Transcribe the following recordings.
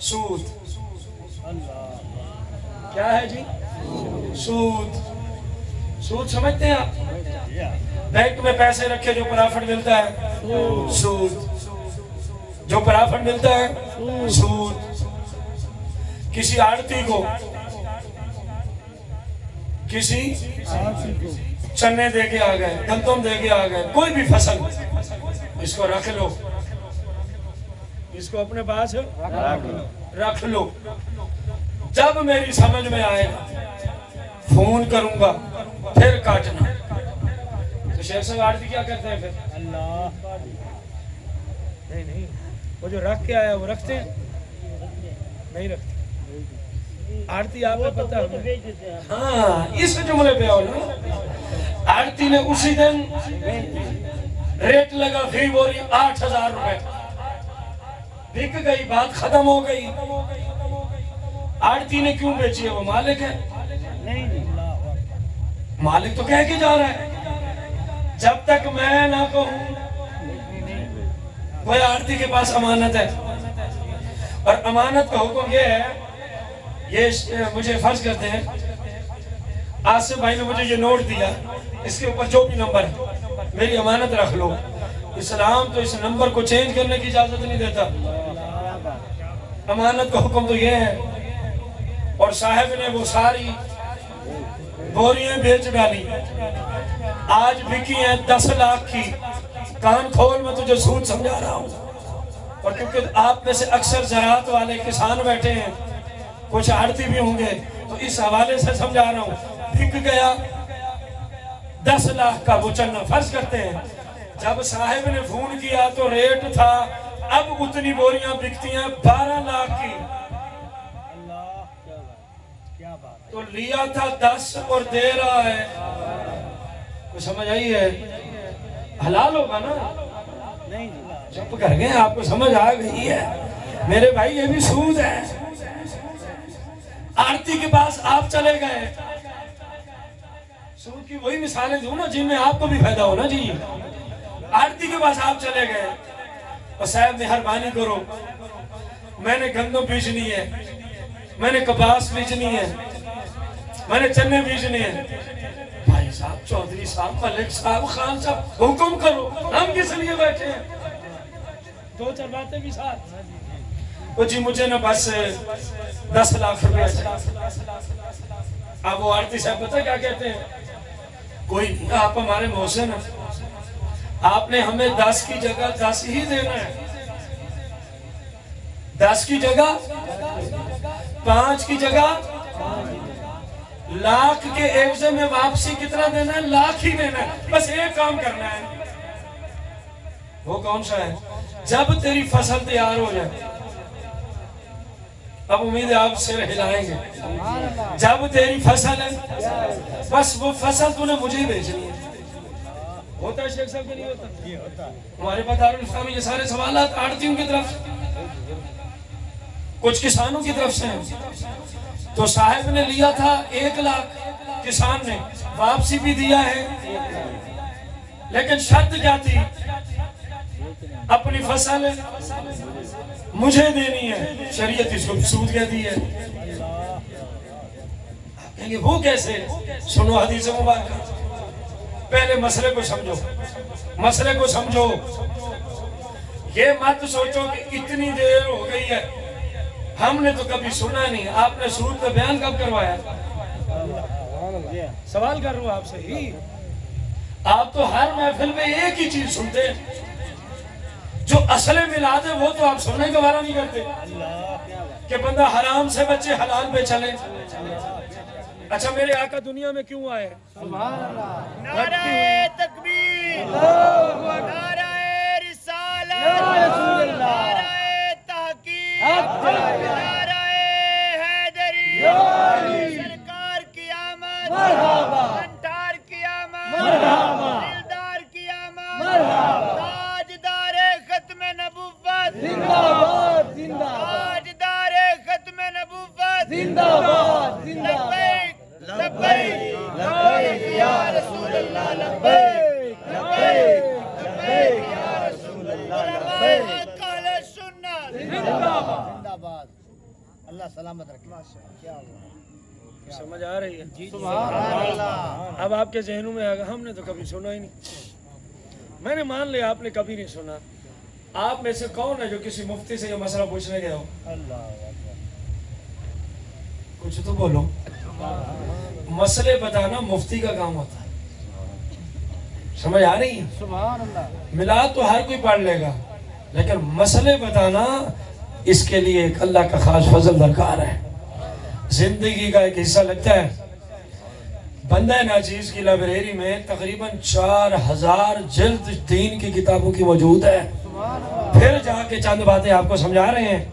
سود کیا ہے جی؟ سود. سود سمجھتے ہیں آپ؟ بینک میں پیسے رکھے جو پرافٹ ملتا ہے سود. جو پرافٹ ملتا ہے سود. کسی آڑتی کو کسی چنے دے کے آ گئے, گندم دے کے آ گئے, کوئی بھی فصل, اس کو رکھ لو, اس کو اپنے پاس رکھ لو. جب میری سمجھ میں آئے فون کروں گا پھر کاٹنا. تو شیخ صاحب آڑتی کیا کرتے ہیں پھر؟ اللہ نہیں, وہ جو رکھ کے آیا وہ رکھتے ہیں نہیں رکھتے. آڑتی آپ کو پتہ ہے؟ ہاں, اس جملے پہ آؤ نا. آڑتی نے اسی دن ریٹ لگا فی بوری 8,000 روپے, بک گئی, بات ختم ہو گئی. آڑتی نے کیوں بیچی ہے؟ وہ مالک ہے. مالک تو کہہ کے جا رہا ہے جب تک میں نہ کہوں. کوئی آڑتی کے پاس امانت ہے, اور امانت کا حکم یہ ہے, یہ مجھے فرض کرتے ہیں آصف بھائی نے مجھے یہ نوٹ دیا, اس کے اوپر جو بھی نمبر ہے میری امانت رکھ لو. اسلام تو اس نمبر کو چینج کرنے کی اجازت نہیں دیتا. امانت کا حکم تو یہ ہے. اور صاحب نے وہ ساری بوریاں بیچ ڈالی, آج بکی ہیں 10 لاکھ کی. کان کھول, میں تجھے سود سمجھا رہا ہوں. اور کیونکہ آپ میں سے اکثر زراعت والے کسان بیٹھے ہیں, کچھ آڑتی بھی ہوں گے, تو اس حوالے سے سمجھا رہا ہوں. بک گیا 10 لاکھ کا وہ چنا, فرض کرتے ہیں. جب صاحب نے فون کیا تو ریٹ تھا, اب اتنی بوریاں بکتی ہیں 12 لاکھ کی. تو لیا تھا 10 اور دے رہا ہے. کوئی سمجھ آئی ہے؟ حلال ہوگا نا؟ چپ کر گئے, آپ کو سمجھ آ گئی ہے میرے بھائی, یہ بھی سود ہے. آڑتی کے پاس آپ چلے گئے, سود کی وہی مثالیں دوں نا جن میں آپ کو بھی فائدہ ہو نا جی. آڑتی کے پاس آپ چلے گئے, اور صاحب مہربانی کرو, میں نے گندم بیچنی ہے, میں نے کپاس بیچنی ہے, میں نے چنے بیچنے ہیں. بھائی صاحب, چودھری صاحب, ملک صاحب, خان صاحب, حکم کرو, ہم کس لیے بیٹھے ہیں؟ 2-4 باتیں بھی ساتھ. وہ جی مجھے نا بس 10 لاکھ روپے. اب وہ آڑتی صاحب پتہ کیا کہتے ہیں؟ کوئی نہیں, آپ ہمارے محسن ہیں, آپ نے ہمیں 10 کی جگہ 10 ہی دینا ہے. 10 کی جگہ 5 کی جگہ لاکھ کے عوضے میں واپسی کتنا دینا ہے؟ لاکھ ہی دینا ہے. بس ایک کام کرنا ہے. وہ کون سا ہے؟ جب تیری فصل تیار ہو جائے, اب امید ہے آپ سر ہلائیں گے, جب تیری فصل ہے, بس وہ فصل تو نے مجھے ہی بیچنی ہے. ہوتا ہے شیخ صاحب کہ نہیں ہوتا؟ ہمارے پاس دارالاسلام یہ سارے سوالات آڑتیوں کی طرف, کچھ کسانوں کی طرف سے ہیں. تو صاحب نے لیا تھا 1 لاکھ, کسان نے واپسی بھی دیا ہے, لیکن شرط کیا تھی؟ اپنی فصل مجھے دینی ہے. شریعت اس کو سود کہتی ہے. کہیں گے وہ کیسے؟ سنو حدیث مبارکہ, پہلے مسئلے کو سمجھو, مسئلے کو سمجھو. یہ مت سوچو کہ اتنی دیر ہو گئی ہے, ہم نے تو کبھی سنا نہیں. آپ نے سود کا بیان کب کروایا؟ سوال کر رہا ہوں آپ سے ہی. آپ تو ہر محفل میں ایک ہی چیز سنتے ہیں, جو اصل میلاد ہے وہ تو آپ سننے کا وارہ نہیں کرتے کہ بندہ حرام سے بچے حلال پہ چلے. اچھا میرے آقا دنیا میں کیوں آئے؟ نعرہ تکبیر, نعرہ رسالت, نعرہ تحقیق, نعرہ حیدری, سرکار کی آمد, انٹار کی آمد, دلدار کی آمد, تاجدار ختم نبوت, تاجدار ختم نبوت, لبیک لبیک لبیک یا رسول اللہ, لبیک لبیک لبیک یا رسول اللہ, لبیک. اہل سنت زندہ باد. اللہ سلامت رکھے. سمجھ آ رہی ہے؟ سبحان اللہ. اب آپ کے ذہنوں میں آگا ہم نے تو کبھی سنا ہی نہیں. میں نے مان لیا آپ نے کبھی نہیں سنا. آپ میں سے کون ہے جو کسی مفتی سے یہ مسئلہ پوچھنے گئے ہو؟ کچھ تو بولو. مسئلے بتانا مفتی کا کام ہوتا ہے. سمجھ آ رہی ہے؟ سبحان اللہ. میلاد تو ہر کوئی پڑھ لے گا لیکن مسئلے بتانا اس کے لیے ایک اللہ کا خاص فضل درکار ہے. زندگی کا ایک حصہ لگتا ہے. بندہ ناچیز کی لائبریری میں تقریباً 4000 جلد دین کی کتابوں کی موجود ہے. پھر جا کے چند باتیں آپ کو سمجھا رہے ہیں.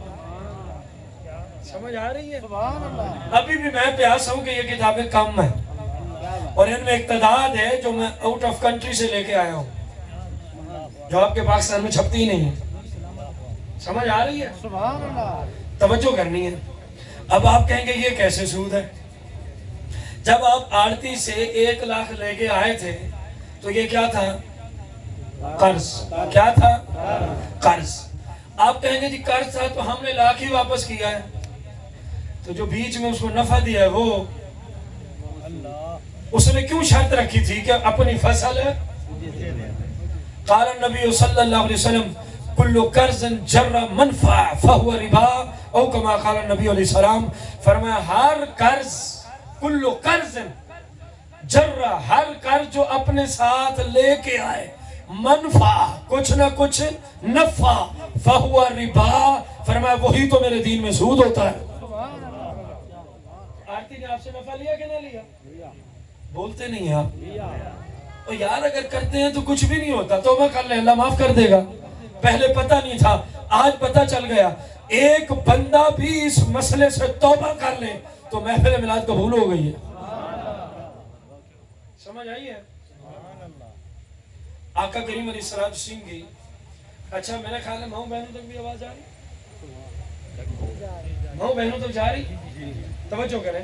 سمجھ آ رہی ہے؟ سبحان اللہ. ابھی بھی میں پیاس ہوں کہ یہ کتابیں کم ہیں اور ان میں ایک تعداد ہے جو میں آؤٹ آف کنٹری سے لے کے آیا ہوں جو آپ کے پاکستان میں چھپتی ہی نہیں ہے. سمجھ آ رہی ہے؟ سبحان اللہ. توجہ کرنی ہے. اب آپ کہیں گے یہ کیسے سود ہے؟ جب آپ آڑتی سے 1 لاکھ لے کے آئے تھے تو یہ کیا تھا؟ قرض. کیا تھا؟ قرض. آپ کہیں گے جی قرض تھا تو ہم نے لاکھ ہی واپس کیا ہے تو جو بیچ میں اس کو نفع دیا ہے وہ اس نے کیوں شرط رکھی تھی کہ اپنی فصل ہے؟ قال النبی صلی اللہ علیہ وسلم کل قرض جر منفع فہو ربا او کما قال النبی علیہ السلام. فرمایا ہر قرض کل قرض جر ہر قرض جو اپنے ساتھ لے کے آئے منفع کچھ نہ کچھ نفع فہو ربا. فرمایا وہی تو میرے دین میں سود ہوتا ہے. آرتی نے آپ سے نفع لیا کہ نہ لیا؟ بولتے نہیں آپ. اور یار اگر کرتے ہیں تو کچھ بھی نہیں ہوتا. توبہ کر لیں اللہ معاف کر دے گا. پہلے پتہ نہیں تھا آج پتہ چل گیا. ایک بندہ بھی اس مسئلے سے توبہ کر لے تو محفل میلاد قبول ہو گئی ہے. سمجھ آئی ہے؟ آقا کریم علیہ السلام کی اچھا میرا خیال ہے ماؤں بہنوں تک بھی آواز آ رہی؟ ماؤں بہنوں تک جا رہی؟ توجہ کریں.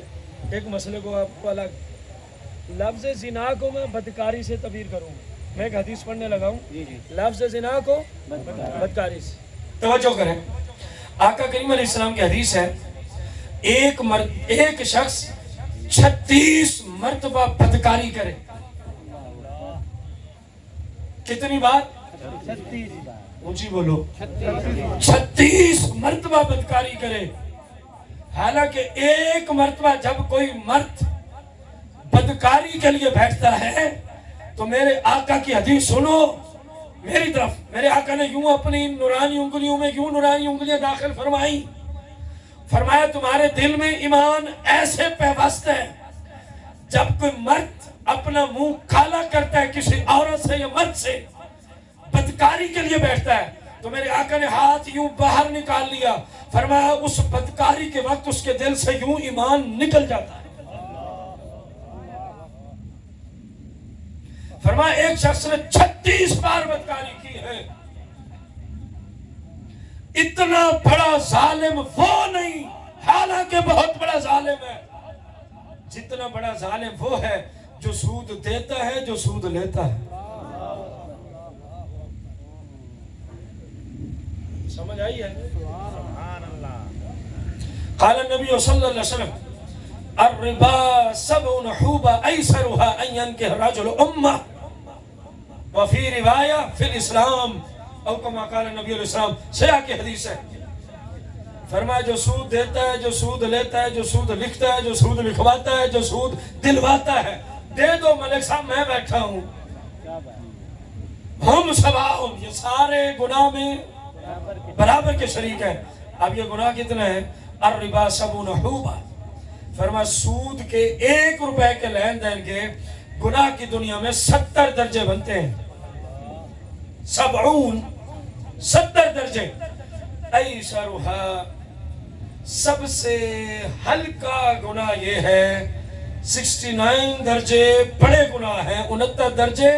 ایک مسئلے کو آپ کو الگ لفظ زنا کو میں بدکاری سے تعبیر کروں گا. میں ایک حدیث پڑھنے لگا ہوں لفظ زنا کو بدکاری سے. توجہ کریں. آقا کریم علیہ السلام کی حدیث ہے ایک شخص 36 مرتبہ بدکاری کرے. کتنی بار؟ 36 بار. اونچی بولو. 36 مرتبہ بدکاری کرے. حالانکہ ایک مرتبہ جب کوئی مرد بدکاری کے لیے بیٹھتا ہے تو میرے آقا کی حدیث سنو میری طرف. میرے آقا نے یوں اپنی نورانی انگلیوں میں یوں نورانی انگلیاں داخل فرمائی. فرمایا تمہارے دل میں ایمان ایسے پیوست ہے جب کوئی مرد اپنا منہ کالا کرتا ہے کسی عورت سے یا مرد سے بدکاری کے لیے بیٹھتا ہے تو میرے آقا نے ہاتھ یوں باہر نکال لیا. فرمایا اس بدکاری کے وقت اس کے دل سے یوں ایمان نکل جاتا ہے. فرمایا ایک شخص نے 36 بار بدکاری کی ہے. اتنا بڑا ظالم وہ نہیں حالانکہ بہت بڑا ظالم ہے جتنا بڑا ظالم وہ ہے جو سود دیتا ہے جو سود لیتا ہے. سمجھ آئی ہے؟ سبحان اللہ. قال النبی صلی اللہ علیہ وسلم الربا 7 حوبا ایسرها ان ينكح الرجل امه وفي روایہ فی الاسلام او کما قال النبی علیہ السلام. سیاہ کی حدیث ہے. فرمایا جو سود دیتا ہے جو سود لیتا ہے جو سود لکھتا ہے جو سود لکھواتا ہے جو سود دلواتا ہے دے دو. ملک صاحب میں بیٹھا ہوں ہم سواء یہ سارے گناہ میں برابر کے شریک ہیں. اب یہ گناہ کتنا ہے؟ الربا 7 حوبا. فرمایا سود کے 1 روپے کے لین دین کے گناہ کی دنیا میں 70 درجے بنتے ہیں. 70 درجے. ایسرها سب سے ہلکا گناہ یہ ہے. 69 درجے بڑے گناہ ہیں 69 درجے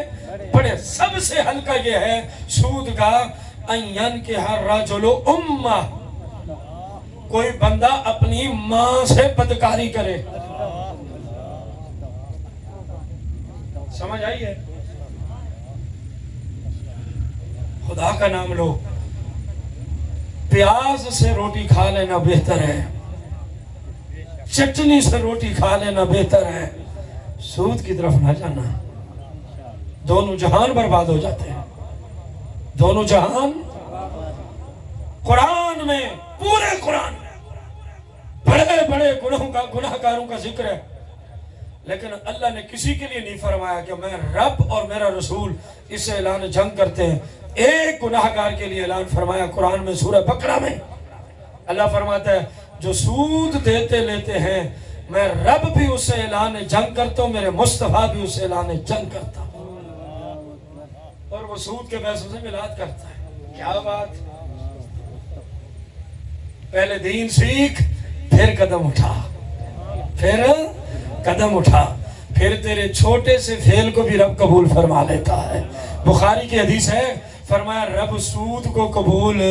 بڑے. سب سے ہلکا یہ ہے سود کا ان ينكح الرجل امه کوئی بندہ اپنی ماں سے بدکاری کرے. سمجھ آئی ہے؟ خدا کا نام لو. پیاز سے روٹی کھا لینا بہتر ہے چٹنی سے روٹی کھا لینا بہتر ہے، سود کی طرف نہ جانا. دونوں جہان برباد ہو جاتے ہیں، دونوں جہان. قرآن میں، پورے قرآن میں بڑے بڑے گناہ کاروں کا ذکر ہے، لیکن اللہ نے کسی کے لیے نہیں فرمایا کہ میں رب اور میرا رسول اس سے اعلان جنگ کرتے ہیں. ایک گناہ گار کے لیے اعلان فرمایا قرآن میں، سورہ بقرہ میں. اللہ فرماتا ہے جو سود دیتے لیتے ہیں میں رب بھی اس سے اعلان جنگ کرتا ہوں، میرے مصطفیٰ بھی اس سے اعلان جنگ کرتا ہوں. اور وہ سود کے پیسوں سے میلاد کرتا ہے. کیا بات! پہلے دین سیکھ، پھر قدم اٹھا، پھر قدم اٹھا، پھر تیرے چھوٹے سے فعل کو بھی رب قبول فرما لیتا ہے. بخاری کی حدیث ہے، فرمایا رب سود کو قبول،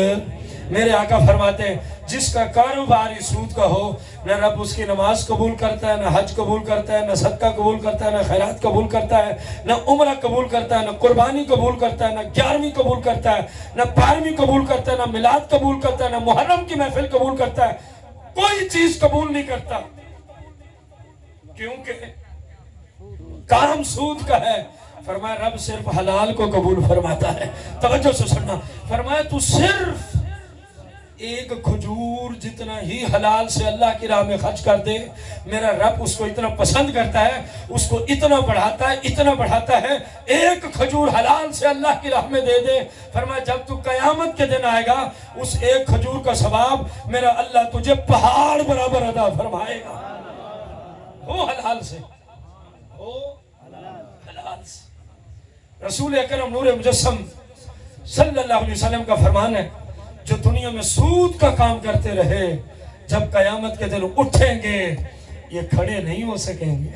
میرے آقا فرماتے ہیں جس کا کاروبار ہی سود کا ہو، نہ رب اس کی نماز قبول کرتا ہے، نہ حج قبول کرتا ہے، نہ صدقہ قبول کرتا ہے، نہ خیرات قبول کرتا ہے، نہ عمرہ قبول کرتا ہے، نہ قربانی قبول کرتا ہے، نہ 11ویں قبول کرتا ہے، نہ 12ویں قبول کرتا ہے، نہ میلاد قبول کرتا ہے، نہ محرم کی محفل قبول کرتا ہے. کوئی چیز قبول نہیں کرتا، کیونکہ کام سود کا ہے. فرمایا رب صرف حلال کو قبول فرماتا ہے. توجہ سے سننا، فرمایا تو صرف ایک کھجور جتنا ہی حلال سے اللہ کی راہ میں خرچ کر دے، میرا رب اس کو اتنا پسند کرتا ہے، اس کو اتنا بڑھاتا ہے، اتنا بڑھاتا ہے. ایک کھجور حلال سے اللہ کی راہ میں دے دے، فرمایا جب تو قیامت کے دن آئے گا اس ایک کھجور کا ثواب میرا اللہ تجھے پہاڑ برابر عطا فرمائے گا. ہو حلال سے، ہو حلال سے. رسول اکرم نور مجسم صلی اللہ علیہ وسلم کا فرمان ہے جو دنیا میں سود کا کام کرتے رہے جب قیامت کے دن اٹھیں گے یہ کھڑے نہیں ہو سکیں گے.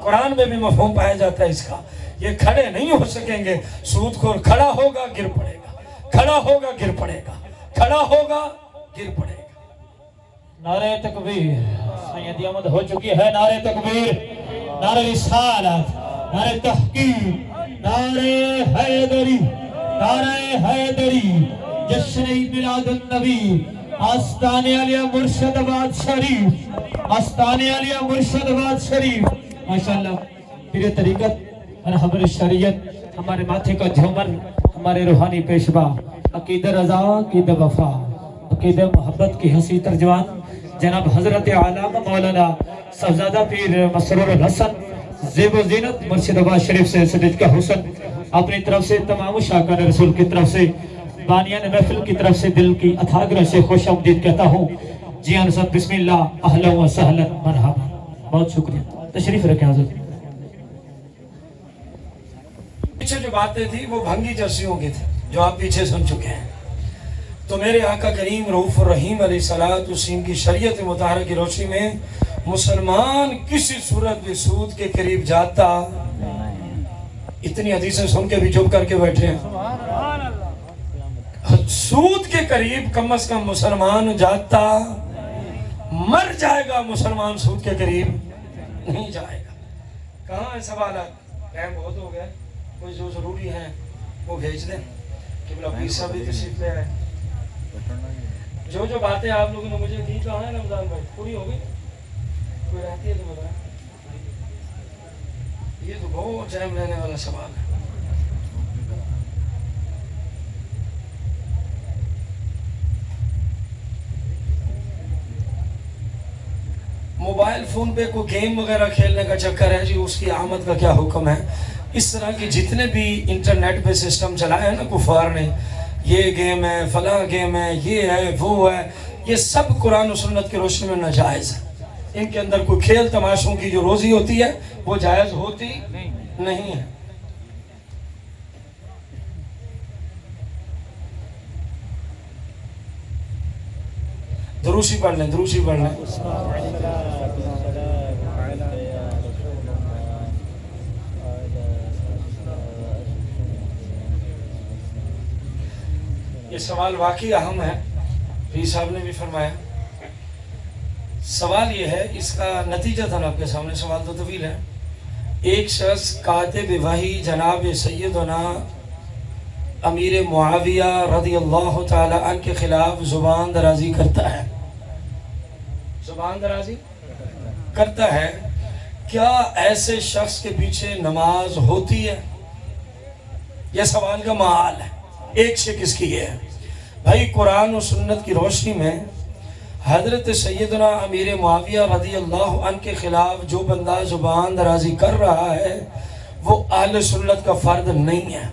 قرآن میں بھی مفہوم پایا جاتا ہے اس کا، یہ کھڑے نہیں ہو سکیں گے. سود خور کھڑا ہوگا گر پڑے گا، کھڑا ہوگا گر پڑے گا، کھڑا ہوگا گر پڑے گا. نعرہ تکبیر سیدی آمد ہو چکی ہے. نعرہ تکبیر، نعرہ رسالت، نعرہ تحقیق، نعرہ حیدری، نعرہ حیدری، جشن میلاد النبی، آستانِ علیہ مرشد آباد شریف، آستانِ علیہ مرشد آباد شریف. ماشاءاللہ پیر طریقت اور حبر شریعت، ہمارے ماتھے کا جھومر، ہمارے روحانی پیشوا، عقیدہ رضا، عقیدہ وفا، عقیدہ محبت کی حسین ترجمان جناب حضرت علامہ مولانا صاحبزادہ پیر مسرور الحسن زیب و زینت مرشد آباد شریف سے سجد کا حسن اپنی طرف سے، تمام شاکر رسول کی طرف سے، بانیان محفل کی طرف سے دل کی اتھاگر سے خوش آمدید کہتا ہوں. جی حضرت بسم اللہ، اہلا و سہلا مرحبا. بہت شکریہ، تشریف رکھیں حضرت. پیچھے جو باتیں تھی وہ بھنگی جرسیوں کی تھی جو آپ پیچھے سن چکے ہیں. تو میرے آقا کریم رؤوف الرحیم علیہ السلام کی شریعت مطہرہ کی روشنی میں مسلمان کسی صورت بھی سود کے قریب جاتا. اتنی حدیثیں سن کے بھی چپ کر کے بیٹھے ہیں. سود کے قریب کم از کم مسلمان جاتا، مر جائے گا مسلمان سود کے قریب نہیں جائے گا. کہاں ہے سوالات؟ ٹائم بہت ہو گیا، کوئی جو ضروری ہے وہ بھیج دیں. قبلہ پیر صاحب بھی تشریف لے آئے. جو باتیں آپ لوگوں نے مجھے دی کہاں ہے رمضان بھائی؟ پوری ہو گئی؟ کوئی رہتی ہے تو بتائیں. یہ تو بہت ٹائم لینے والا سوال ہے. موبائل فون پہ کوئی گیم وغیرہ کھیلنے کا چکر ہے جی، اس کی آمد کا کیا حکم ہے؟ اس طرح کی جتنے بھی انٹرنیٹ پہ سسٹم چلائے ہیں نا کفار نے، یہ گیم ہے، فلاں گیم ہے، یہ ہے، وہ ہے، یہ سب قرآن و سنت کی روشنی میں ناجائز ہے. ان کے اندر کوئی کھیل تماشوں کی جو روزی ہوتی ہے وہ جائز ہوتی نہیں ہے. دروشی پڑھ لیں، دروشی پڑھ لیں. یہ سوال واقعی اہم ہے، پیر صاحب نے بھی فرمایا. سوال یہ ہے، اس کا نتیجہ تھا آپ کے سامنے، سوال تو طویل ہے. ایک شخص کاتب وحی جناب سیدنا امیر معاویہ رضی اللہ تعالی عنہ کے خلاف زبان درازی کرتا ہے. زبان درازی کرتا ہے، کیا ایسے شخص کے پیچھے نماز ہوتی ہے؟ یہ سوال کا محال ہے۔ ایک شک اس کی ہے بھائی، قرآن و سنت کی روشنی میں حضرت سیدنا امیر معاویہ رضی اللہ عنہ کے خلاف جو بندہ زبان درازی کر رہا ہے وہ اہل سنت کا فرد نہیں ہے،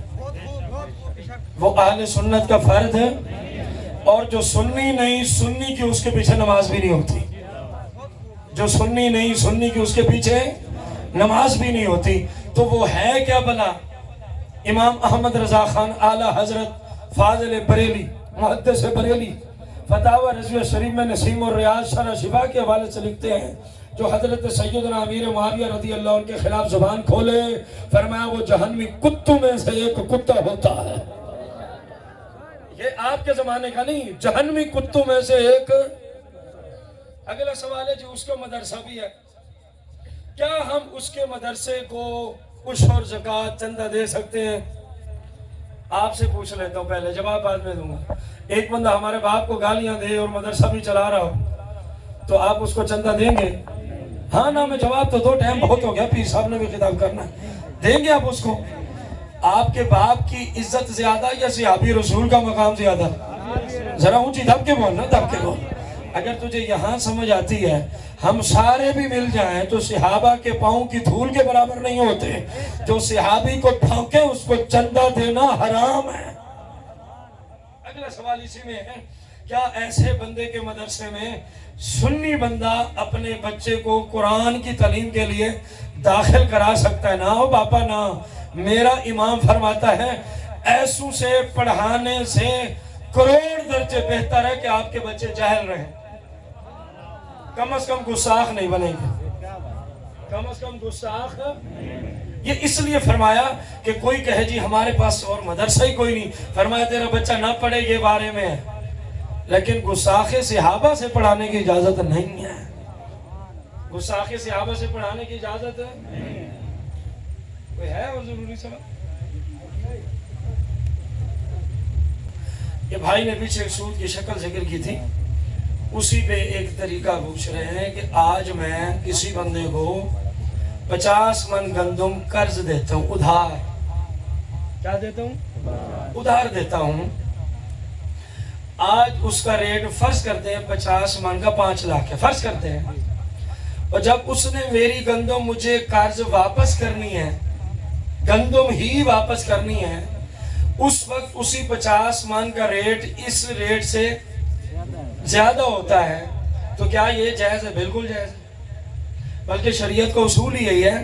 وہ اہل سنت کا فرد ہے۔ اور جو سنی نہیں، سنی کی اس کے پیچھے نماز بھی نہیں ہوتی، جو سنی نہیں، سنی کی اس کے پیچھے نماز بھی نہیں ہوتی، تو وہ ہے کیا بلا؟ امام احمد رضا خان اعلیٰ حضرت فاضل بریلی محدث بریلی فتاوی رضویہ شریف میں نسیم الریاض شرح شفا کے حوالے سے لکھتے ہیں، جو حضرت سیدنا امیر معاویہ رضی اللہ عنہ کے خلاف زبان کھولے، فرمایا وہ جہنمی کتوں میں سے ایک کتا ہوتا ہے۔ یہ آپ کے زمانے کا نہیں، جہنمی کتوں میں سے ایک۔ اگلا سوال ہے جو اس کا مدرسہ بھی ہے، کیا ہم اس کے مدرسے کو عشر زکوٰۃ چندہ دے سکتے ہیں؟ آپ سے پوچھ لیتا ہوں، پہلے جواب بعد میں دوں گا۔ ایک بندہ ہمارے باپ کو گالیاں دے اور مدرسہ بھی چلا رہا ہو تو آپ اس کو چندہ دیں گے؟ ہاں نہ میں جواب تو دو، ٹائم بہت ہو گیا، پیر صاحب نے بھی خطاب کرنا ہے۔ دیں گے آپ اس کو؟ آپ کے باپ کی عزت زیادہ یا صحابی رسول کا مقام زیادہ؟ ذرا اونچی دب کے بول نا، دب کے بول۔ اگر تجھے یہاں سمجھ آتی ہے ہم سارے بھی مل جائیں تو صحابہ کے پاؤں کی دھول کے برابر نہیں ہوتے۔ جو صحابی کو ٹھوکے اس کو چندہ دینا حرام ہے۔ اگلا سوال اسی میں ہے، کیا ایسے بندے کے مدرسے میں سنی بندہ اپنے بچے کو قرآن کی تعلیم کے لیے داخل کرا سکتا ہے؟ نہ ہو باپا نہ، میرا امام فرماتا ہے ایسو سے پڑھانے سے کروڑ درجے بہتر ہے کہ آپ کے بچے جاہل رہیں، کم از کم گستاخ نہیں بنے گے، کم از کم گستاخ۔ یہ اس لیے فرمایا کہ کوئی کہے جی ہمارے پاس اور مدرسہ ہی کوئی نہیں، فرمایا تیرا بچہ نہ پڑھے یہ بارے میں ہے، لیکن گستاخ صحابہ سے پڑھانے کی اجازت نہیں ہے، گستاخ صحابہ سے پڑھانے کی اجازت کوئی ہے؟ اور ضروری سوال یہ بھائی نے پیچھے ایک سود کی شکل ذکر کی تھی، اسی پہ ایک طریقہ پوچھ رہے ہیں کہ آج میں کسی بندے کو 50 من گندم قرض دیتا ہوں، ادھار، کیا دیتا ہوں؟ ادھار دیتا ہوں۔ آج اس کا ریٹ فرض کرتے ہیں 50 من کا 5 لاکھ ہے، فرض کرتے ہیں، اور جب اس نے میری گندم مجھے قرض واپس کرنی ہے، گندم ہی واپس کرنی ہے، اس وقت اسی 50 من کا ریٹ اس ریٹ سے زیادہ ہوتا ہے، تو کیا یہ جائز ہے؟ بالکل جائز ہے۔ بلکہ شریعت کا اصول یہی ہے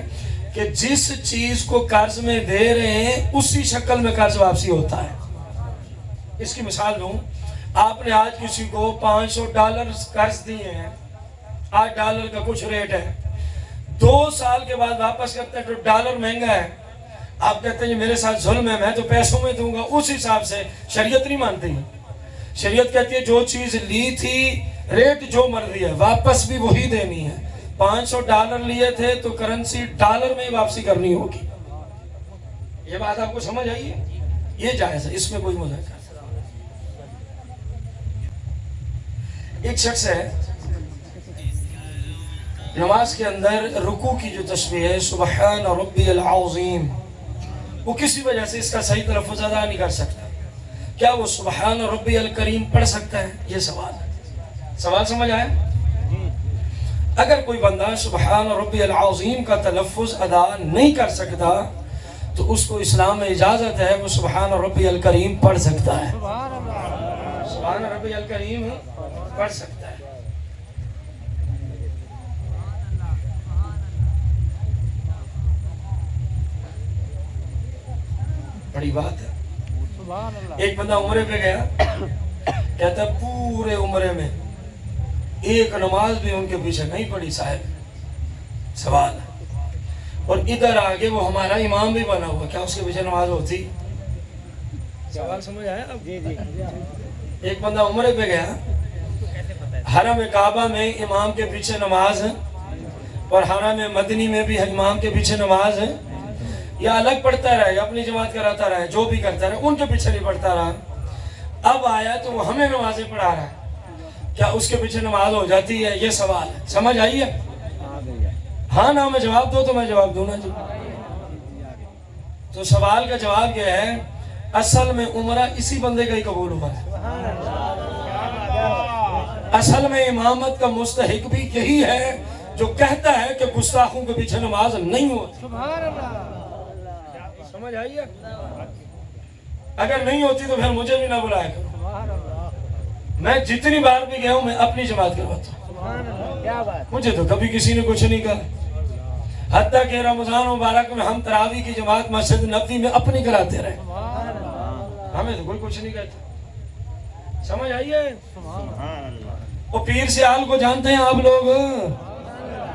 کہ جس چیز کو قرض میں دے رہے ہیں اسی شکل میں قرض واپسی ہوتا ہے۔ اس کی مثال دوں، آپ نے آج کسی کو $500 قرض دیے ہیں، $8 کا کچھ ریٹ ہے، 2 سال کے بعد واپس کرتے ہیں تو ڈالر مہنگا ہے، آپ کہتے ہیں میرے ساتھ ظلم ہے، میں تو پیسوں میں دوں گا، اس حساب سے شریعت نہیں مانتی۔ شریعت کہتی ہے جو چیز لی تھی ریٹ جو مرضی ہے واپس بھی وہی دینی ہے۔ $500 لیے تھے تو کرنسی ڈالر میں ہی واپسی کرنی ہوگی۔ یہ بات آپ کو سمجھ آئی ہے؟ یہ جائز ہے، اس میں کوئی مذاکرہ۔ ایک شخص ہے نماز کے اندر رکوع کی جو تسبیح ہے سبحان ربی العظیم، وہ کسی وجہ سے اس کا صحیح تلفظ ادا نہیں کر سکتا، کیا وہ سبحان ربی الکریم پڑھ سکتا ہے؟ یہ سوال ہے۔ سوال سمجھ آیا؟ اگر کوئی بندہ سبحان ربی العظیم کا تلفظ ادا نہیں کر سکتا تو اس کو اسلام میں اجازت ہے وہ سبحان ربی الکریم پڑھ سکتا ہے، سبحان ربی الکریم پڑھ سکتا ہے۔ بڑی بات ہے۔ ایک بندہ عمرے پہ گیا، کہتا پورے عمرے میں ایک نماز بھی ان کے پیچھے نہیں پڑی صاحب۔ سوال ہے، اور ادھر آگے وہ ہمارا امام بھی بنا ہوا، کیا اس کے پیچھے نماز ہوتی؟ سوال سمجھ آیا اب؟ ایک بندہ عمرے پہ گیا، حرم کعبہ میں امام کے پیچھے نماز ہے اور حرم مدنی میں بھی امام کے پیچھے نماز ہے، یا الگ پڑھتا رہے یا اپنی جماعت کراتا رہے، جو بھی کرتا رہے، ان کے پیچھے نہیں پڑھتا رہا۔ اب آیا تو وہ ہمیں نمازیں پڑھا رہا ہے، کیا اس کے پیچھے نماز ہو جاتی ہے؟ یہ سوال ہے، سمجھ آئی ہے؟ ہاں نہ میں جواب دو تو میں جواب دوں نا جی۔ تو سوال کا جواب یہ ہے، اصل میں عمرہ اسی بندے کا ہی قبول ہوا ہے۔ اصل میں امامت کا مستحق بھی یہی ہے جو کہتا ہے کہ گستاخوں کے پیچھے نماز نہیں ہوتی۔ سمجھ آئی ہے؟ اگر نہیں ہوتی تو پھر مجھے بھی نہ بلایا کرو، میں جتنی بار بھی گیا ہوں میں اپنی جماعت کرواتا ہوں، مجھے تو کبھی کسی نے کچھ نہیں کہا، حتیٰ کہ رمضان مبارک میں ہم تراویح کی جماعت مسجد نبوی میں اپنی کراتے رہے، ہمیں تو کوئی کچھ نہیں کہتا۔ سمجھ آئی ہے؟ وہ پیر سیال کو جانتے ہیں آپ لوگ؟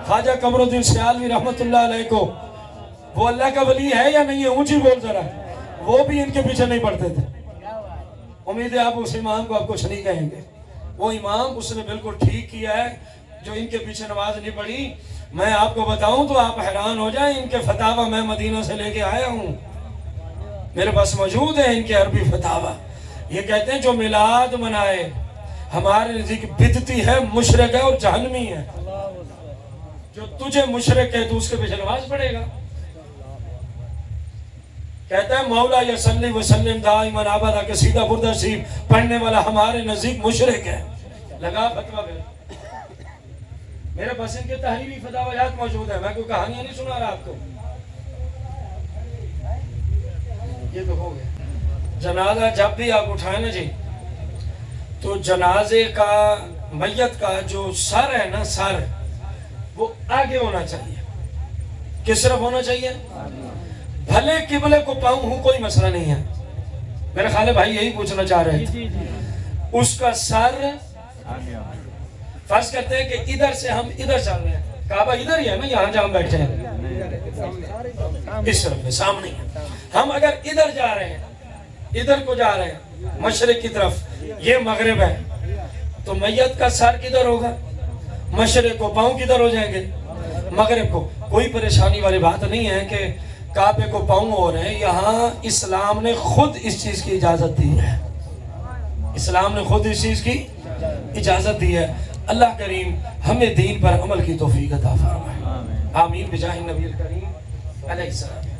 خواجہ قمر الدین سیالوی رحمت اللہ علیہ کو، وہ اللہ کا ولی ہے یا نہیں ہے؟ اونچی بول ذرا۔ وہ بھی ان کے پیچھے نہیں پڑتے تھے۔ امید ہے آپ اس امام کو آپ کچھ نہیں کہیں گے، وہ امام اس نے بالکل ٹھیک کیا ہے جو ان کے پیچھے نماز نہیں پڑھی۔ میں آپ کو بتاؤں تو آپ حیران ہو جائیں، ان کے فتاوی میں مدینہ سے لے کے آیا ہوں، میرے پاس موجود ہے ان کے عربی فتاوی۔ یہ کہتے ہیں جو میلاد منائے ہمارے نزدیک بدعتی ہے، مشرک ہے اور جہنمی ہے۔ جو تجھے مشرک ہے تو اس کے پیچھے نماز پڑھے گا۔ کہتا ہے مولا یصلی وسلم دائما ابدا کہ سیدھا بردہ شریف پڑھنے والا ہمارے نزدیک مشرک ہے۔ لگا فتویٰ پہ، میرے پاس ان کے تحریری فتاویات موجود ہیں، میں کوئی کہانیاں نہیں سنا رہا آپ کو۔ یہ تو ہو گیا۔ جنازہ جب بھی آپ اٹھائیں نا جی، تو جنازے کا میت کا جو سر ہے نا، سر وہ آگے ہونا چاہیے۔ کس طرف ہونا چاہیے؟ بھلے قبلے کو پاؤں ہوں، کوئی مسئلہ نہیں ہے۔ میرے خالے بھائی یہی پوچھنا چاہ رہے تھے۔ اس کا سر، فرض کرتے ہیں کہ ادھر سے ہم ادھر چل رہے ہیں، کعبہ ادھر ہی ہے نا، یہاں جہاں بیٹھے ہیں اس طرف میں سامنے ہے۔ ہم اگر ادھر جا رہے ہیں، ادھر کو جا رہے ہیں مشرق کی طرف، یہ مغرب ہے، تو میت کا سر کدھر ہوگا؟ مشرق کو، پاؤں کدھر ہو جائیں گے؟ مغرب کو۔ کوئی پریشانی والی بات نہیں ہے کہ کعبے کو پاؤں ہو رہے ہیں، یہاں اسلام نے خود اس چیز کی اجازت دی ہے، اسلام نے خود اس چیز کی اجازت دی ہے۔ اللہ کریم ہمیں دین پر عمل کی توفیق عطا فرمائے، آمین بجاہ النبی الکریم علیہ السلام۔